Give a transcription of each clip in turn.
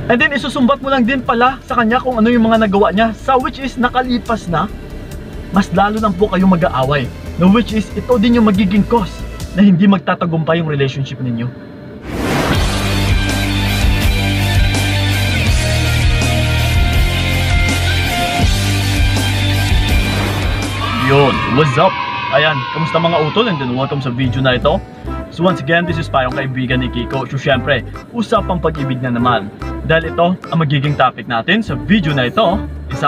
And then isusumbat mo lang din pala sa kanya kung ano yung mga nagawa niya, sa which is nakalipas na, mas lalo lang po kayong mag-aaway, na which is ito din yung magiging cause na hindi magtatagumpay yung relationship ninyo. Yun, what's up? Ayan, kamusta mga utol, and then welcome sa video na ito. So once again, this is Payong kaibigan ni Kiko. So syempre, usapang pag-ibig na naman. Dahil ito ang magiging topic natin sa video na ito is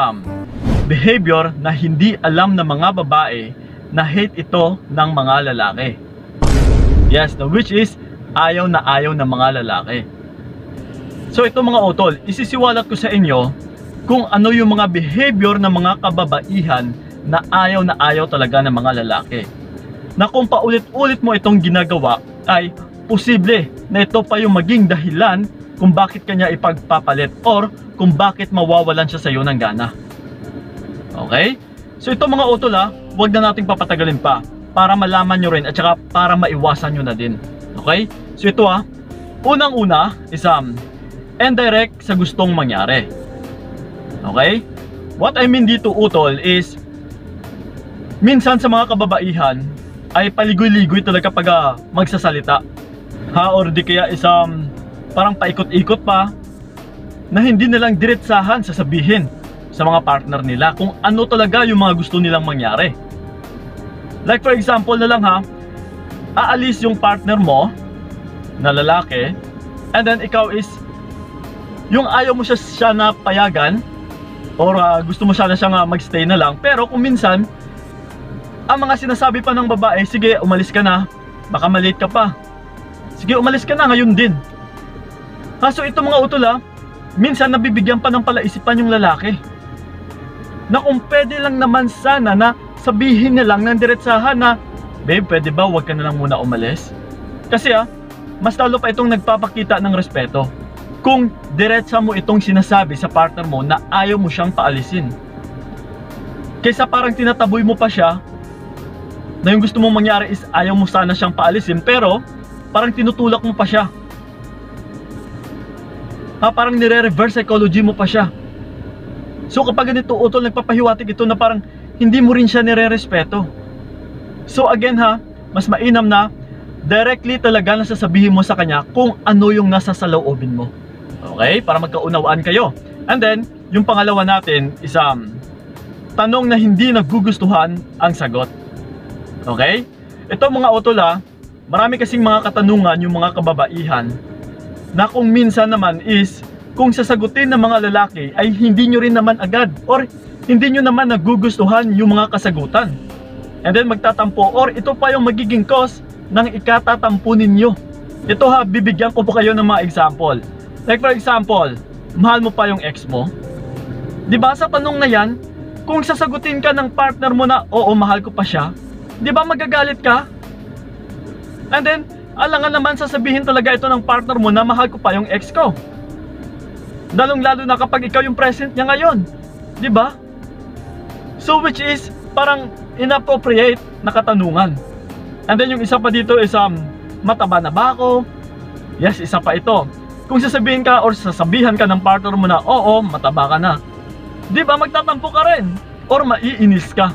behavior na hindi alam ng mga babae na hate ito ng mga lalaki. Yes, which is ayaw na ayaw ng mga lalaki. So ito mga utol, isisiwalat ko sa inyo kung ano yung mga behavior ng mga kababaihan na ayaw talaga ng mga lalaki. Na kung paulit-ulit mo itong ginagawa, ay posible na ito pa yung maging dahilan kung bakit kanya ipagpapalit or kung bakit mawawalan siya sa iyo ng gana. Okay? So ito mga utol huwag na nating papatagalin pa para malaman nyo rin at saka para maiwasan nyo na din. Okay? So ito unang-una is indirect sa gustong mangyari. Okay? What I mean dito utol is minsan sa mga kababaihan ay paligoy-ligoy talaga pag magsasalita. Or di kaya parang paikot-ikot pa na hindi nilang diretsahan sasabihin sa mga partner nila kung ano talaga yung mga gusto nilang mangyari. Like for example na lang aalis yung partner mo na lalaki, and then ikaw is yung ayaw mo siya na payagan or gusto mo siya na siyang magstay na lang, pero kung minsan ang mga sinasabi pa ng babae, sige umalis ka na, baka malate ka pa, sige umalis ka na ngayon din. So ito mga utol minsan nabibigyan pa ng palaisipan yung lalaki na kung pwede lang naman sana na sabihin niya lang ng diretsahan na, babe pwede ba wag ka na lang muna umalis. Kasi mas lalo pa itong nagpapakita ng respeto kung diretsa mo itong sinasabi sa partner mo na ayaw mo siyang paalisin, kaysa parang tinataboy mo pa siya na yung gusto mong mangyari is ayaw mo sana siyang paalisin, pero parang tinutulak mo pa siya. Parang nire-reverse psychology mo pa siya. So kapag ganito utol, nagpapahiwatig ito na parang hindi mo rin siya nire-respeto. So again mas mainam na directly talaga na sasabihin mo sa kanya kung ano yung nasa saloobin mo. Okay? Para magkaunawaan kayo. And then, yung pangalawa natin is tanong na hindi nagugustuhan ang sagot. Okay? Ito mga utol marami kasing mga katanungan yung mga kababaihan na kung minsan naman is kung sasagutin ng mga lalaki ay hindi nyo rin naman agad or hindi nyo naman nagugustuhan yung mga kasagutan. And then magtatampo or ito pa yung magiging cause ng ikatatampo ninyo. Ito bibigyan ko po kayo ng mga example. Like for example, mahal mo pa yung ex mo. Diba sa tanong na yan, kung sasagutin ka ng partner mo na oo mahal ko pa siya, diba magagalit ka? And then alangan naman sasabihin talaga ito ng partner mo na mahal ko pa yung ex ko. Lalong lalo na kapag ikaw yung present niya ngayon, diba? So which is parang inappropriate na katanungan. And then yung isa pa dito is mataba na ba ako? Yes, isa pa ito. Kung sasabihin ka or sasabihan ka ng partner mo na oo, mataba ka na, diba magtatampo ka rin or maiinis ka.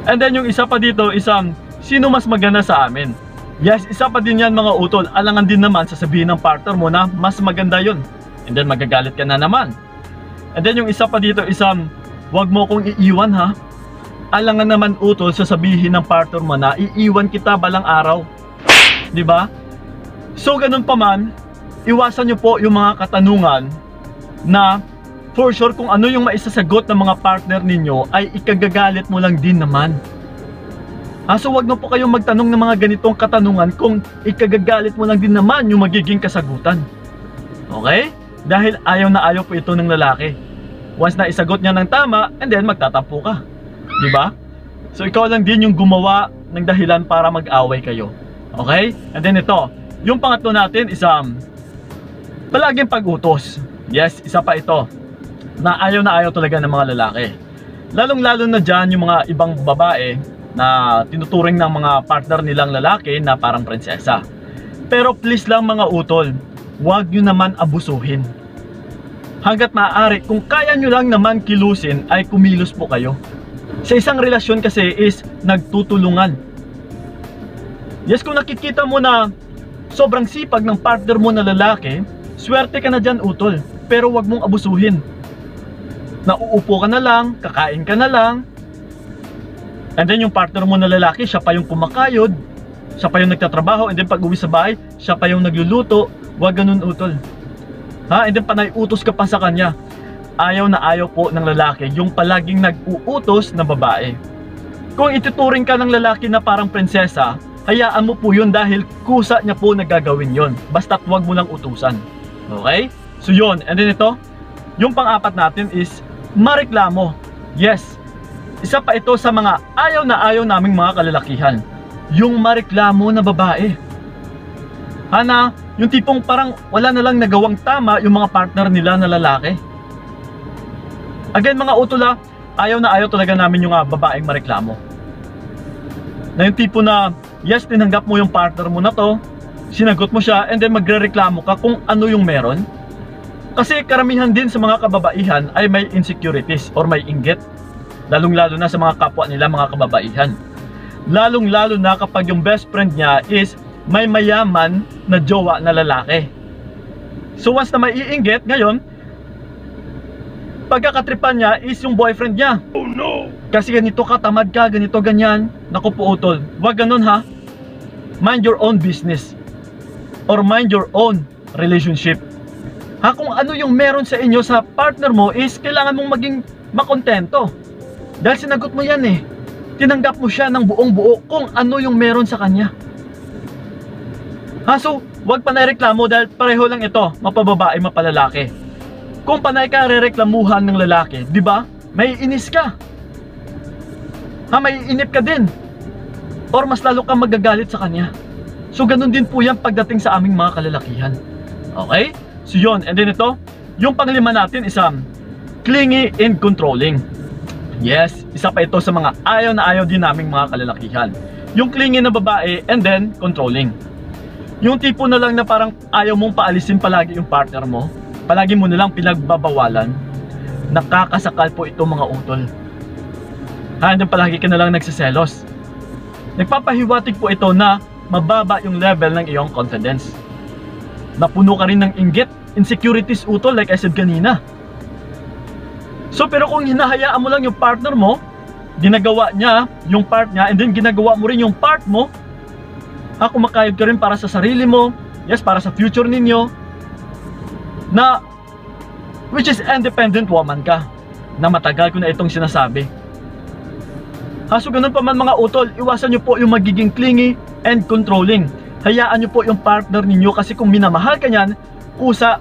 And then yung isa pa dito is sino mas maganda sa amin? Yes, isa pa din yan mga utol. Alangan din naman sasabihin ng partner mo na mas maganda yun, and then magagalit ka na naman. And then yung isa pa dito is wag mo kong iiwan Alangan naman utol sasabihin ng partner mo na iiwan kita balang araw, diba? So ganun pa man, iwasan nyo po yung mga katanungan na for sure kung ano yung maisasagot ng mga partner ninyo ay ikagagalit mo lang din naman. So wag na po kayong magtanong ng mga ganitong katanungan kung ikagagalit mo lang din naman yung magiging kasagutan. Okay? Dahil ayaw na ayaw po ito ng lalaki. Once na isagot niya ng tama, and then magtatampo ka. Diba? So ikaw lang din yung gumawa ng dahilan para mag-away kayo. Okay? And then ito, yung pangatlo natin is palaging pag-utos. Yes, isa pa ito na ayaw talaga ng mga lalaki. Lalong-lalo na dyan yung mga ibang babae na tinuturing ng mga partner nilang lalaki na parang prinsesa. Pero please lang mga utol, huwag nyo naman abusuhin. Hanggat maaari, kung kaya nyo lang naman kilusin, ay kumilos po kayo. Sa isang relasyon kasi is nagtutulungan. Yes, kung nakikita mo na sobrang sipag ng partner mo na lalaki, swerte ka na dyan, utol. Pero wag mong abusuhin. Nauupo ka na lang, kakain ka na lang, and then yung partner mo na lalaki, siya pa yung kumakayod, siya pa yung nagtatrabaho, and then pag uwi sa bahay, siya pa yung nagluluto. Wag ganun, utol. Ha? And then panay utos ka pa sa kanya. Ayaw na ayaw po ng lalaki yung palaging nag-uutos na babae. Kung ituturing ka ng lalaki na parang prinsesa, hayaan mo po yun dahil kusa niya po nagagawin yun. Basta't wag mo lang utusan. Okay? So yun, and then ito, yung pang-apat natin is mareklamo. Yes, isa pa ito sa mga ayaw na ayaw naming mga kalalakihan. Yung mareklamo na babae. Hana, yung tipong parang wala na lang nagawang tama yung mga partner nila na lalaki. Again mga utula, ayaw na ayaw talaga namin yung babaeng mareklamo. Na yung tipo na, yes, tinanggap mo yung partner mo na to, sinagot mo siya, and then magre-reklamo ka kung ano yung meron. Kasi karamihan din sa mga kababaihan ay may insecurities or may inggit. Lalong-lalo na sa mga kapwa nila mga kababaihan. Lalong-lalo na kapag yung best friend niya is may mayaman na jowa na lalaki. So once na maiinggit, ngayon, pagkakatripan niya is yung boyfriend niya. Oh no! Kasi ganito ka, tamad ka, ganito, ganyan. Naku po utol, wag ganun ha. Mind your own business. Or mind your own relationship. Ha, kung ano yung meron sa inyo sa partner mo is kailangan mong maging makontento. Dahil sinagot mo yan eh. Tinanggap mo siya ng buong buo kung ano yung meron sa kanya. Ha, so wag panay reklamo dahil pareho lang ito, mapababae, mapalalaki. Kung panay ka rereklamuhan ng lalaki, di ba? May inis ka. Ha, may inip ka din. Or mas lalo kang magagalit sa kanya. So ganun din po yan pagdating sa aming mga kalalakihan. Okay? So yun, and then ito, yung panglima natin is clingy and controlling. Yes, isa pa ito sa mga ayaw na ayaw din naming mga kalalakihan. Yung clingy na babae and then controlling. Yung tipo na lang na parang ayaw mong paalisin palagi yung partner mo, palagi mo na lang pinagbabawalan. Nakakasakal po ito mga utol. Ha, and then palagi ka na lang nagsiselos. Nagpapahiwatig po ito na mababa yung level ng iyong confidence. Napuno ka rin ng inggit, insecurities utol like I said kanina. So pero kung hinahayaan mo lang yung partner mo, ginagawa niya yung part niya, and then ginagawa mo rin yung part mo, kumakayod ka rin para sa sarili mo, yes, para sa future ninyo, na which is independent woman ka, na matagal ko na itong sinasabi. So ganun pa man mga utol, iwasan nyo po yung magiging clingy and controlling. Hayaan nyo po yung partner ninyo kasi kung minamahal ka niyan, kusa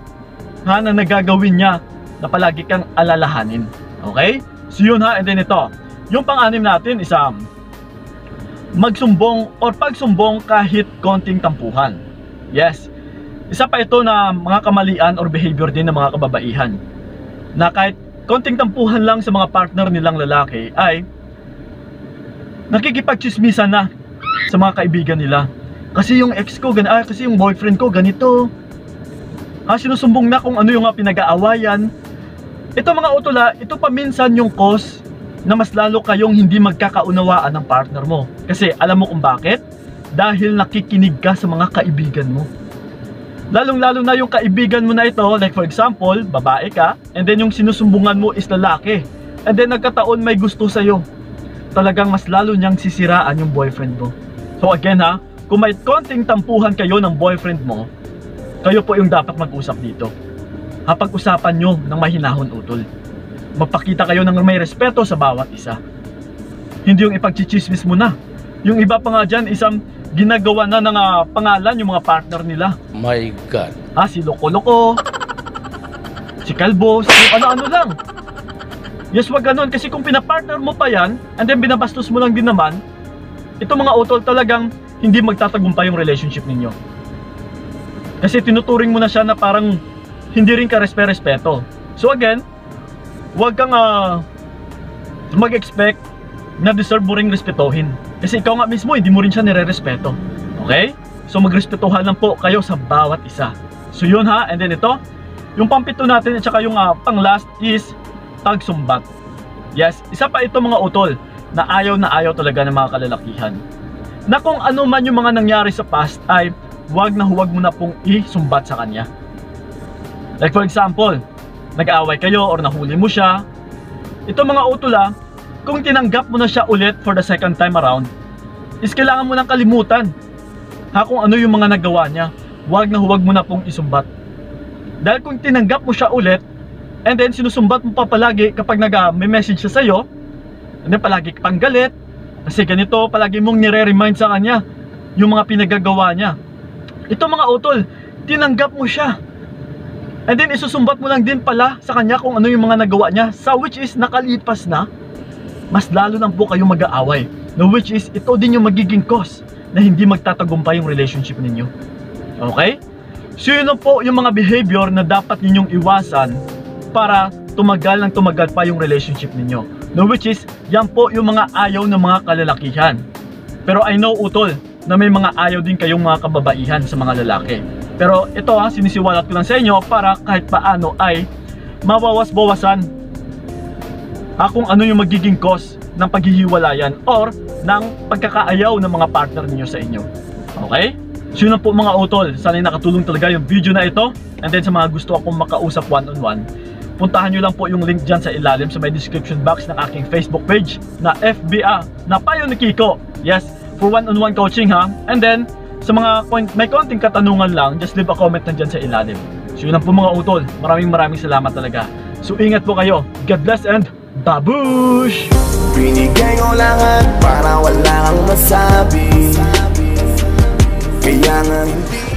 na nagagawin niya na palagi kang alalahanin. Okay? So yun ha, and then ito, yung pang-anim natin is magsumbong or pagsumbong kahit konting tampuhan. Yes, isa pa ito na mga kamalian or behavior din ng mga kababaihan, na kahit konting tampuhan lang sa mga partner nilang lalaki ay nakikipagchismisan na sa mga kaibigan nila. Kasi yung ex ko, kasi yung boyfriend ko ganito. Sinusumbong na kung ano yung pinag-aawayan. Ito mga utula, ito pa minsan yung cause na mas lalo kayong hindi magkakaunawaan ng partner mo. Kasi alam mo kung bakit? Dahil nakikinig ka sa mga kaibigan mo. Lalong-lalo na yung kaibigan mo na ito, like for example, babae ka, and then yung sinusumbungan mo is lalaki, and then nagkataon may gusto sa'yo. Talagang mas lalo niyang sisiraan yung boyfriend mo. So again ha, kung may konting tampuhan kayo ng boyfriend mo, kayo po yung dapat mag-usap dito. Pag-usapan nyo ng mahinahon utol. Magpakita kayo ng may respeto sa bawat isa. Hindi yung ipagchichismis mo na. Yung iba pa nga dyan, isang ginagawa na ng pangalan yung mga partner nila. My God. Si Loko-Loko, si Kalbo, si ano-ano lang. Yes, wag ganun. Kasi kung pinapartner mo pa yan, and then binabastos mo lang din naman, ito mga utol talagang hindi magtatagumpay yung relationship ninyo. Kasi tinuturing mo na siya na parang hindi rin ka respeto. So again, huwag kang mag-expect na deserve mo ring respetohin. Kasi ikaw nga mismo, hindi mo rin siya nire-respeto. Okay? So magrespetuhan lang po kayo sa bawat isa. So yun ha, and then ito, Yung pang-7 natin at saka yung pang-last is tagsumbat. Yes, isa pa ito mga utol na ayaw talaga ng mga kalalakihan. Na kung ano man yung mga nangyari sa past ay huwag mo na pong isumbat sa kanya. Like for example, nag-aaway kayo or nahuli mo siya. Ito mga utol kung tinanggap mo na siya ulit for the second time around, is kailangan mo nang kalimutan kung ano yung mga nagawa niya. Huwag mo na pong isumbat. Dahil kung tinanggap mo siya ulit, and then sinusumbat mo pa palagi kapag may message siya sa'yo, and then palagi pang galit, kasi ganito, palagi mong nire-remind sa kanya yung mga pinagagawa niya. Ito mga utol, tinanggap mo siya. And then isusumbat mo lang din pala sa kanya kung ano yung mga nagawa niya, sa which is nakalipas na, mas lalo nang po kayo mag-aaway. No, which is ito din yung magiging cause na hindi magtatagumpay yung relationship ninyo. Okay? So yun po yung mga behavior na dapat ninyong iwasan para tumagal pa yung relationship ninyo. No, which is yan po yung mga ayaw ng mga kalalakihan. Pero I know utol na may mga ayaw din kayong mga kababaihan sa mga lalaki. Pero ito sinisiwalat ko lang sa inyo para kahit paano ay mabawas-bawasan kung ano yung magiging cause ng paghihiwalayan or ng pagkakaayaw ng mga partner niyo sa inyo. Okay? So yun na po mga utol, sana'y nakatulong talaga yung video na ito. And then sa mga gusto akong makausap one-on-one, puntahan nyo lang po yung link dyan sa ilalim sa may description box ng aking Facebook page na FBA na Payo ni Kiko. Yes, for one-on-one coaching And then sa mga may konting katanungan lang, just leave a comment na dyan sa ilalim. So yun na po mga utol, maraming salamat talaga. So ingat po kayo, God bless and babush! Binigay ko lahat para wala kang masabi. Kaya nga hindi